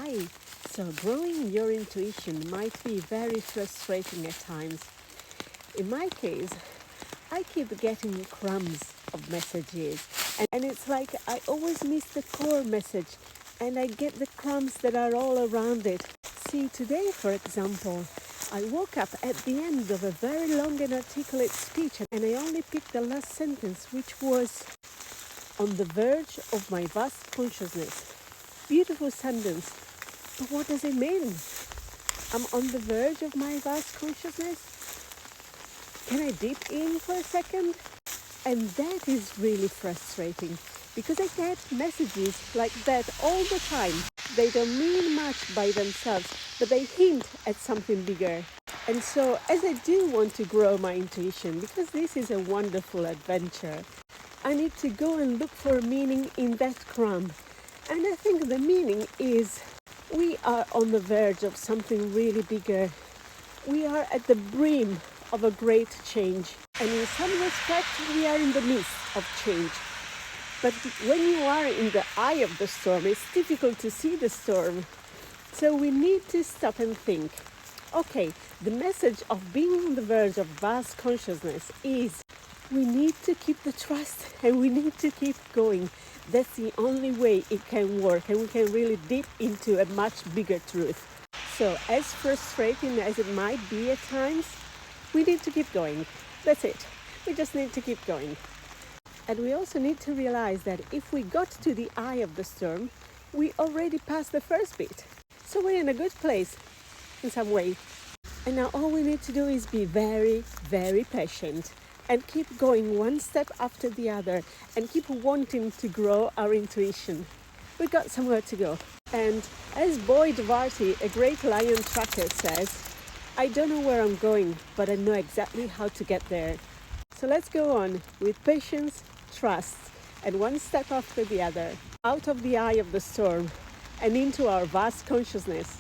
Hi. So growing your intuition might be very frustrating at times. In my case, I keep getting crumbs of messages, and it's like I always miss the core message and I get the crumbs that are all around it. See, today, for example, I woke up at the end of a very long and articulate speech and I only picked the last sentence, which was on the verge of my vast consciousness. Beautiful sentence, but what does it mean? I'm on the verge of my vast consciousness? Can I dip in for a second? And that is really frustrating because I get messages like that all the time. They don't mean much by themselves, but they hint at something bigger. And so, as I do want to grow my intuition, because this is a wonderful adventure, I need to go and look for meaning in that crumb. And I think the meaning is we are on the verge of something really bigger. We are at the brim of a great change. And in some respects, we are in the midst of change. But when you are in the eye of the storm, it's difficult to see the storm. So we need to stop and think. Okay, the message of being on the verge of vast consciousness is we need to keep the trust and we need to keep going. That's the only way it can work and we can really dip into a much bigger truth. So as frustrating as it might be at times, we need to keep going. That's it. We just need to keep going. And we also need to realize that if we got to the eye of the storm, we already passed the first bit. So we're in a good place in some way. And now all we need to do is be very, very patient and keep going one step after the other and keep wanting to grow our intuition. We've got somewhere to go. And as Boyd Varty, a great lion tracker, says, I don't know where I'm going, but I know exactly how to get there. So let's go on with patience, trust, and one step after the other, out of the eye of the storm and into our vast consciousness.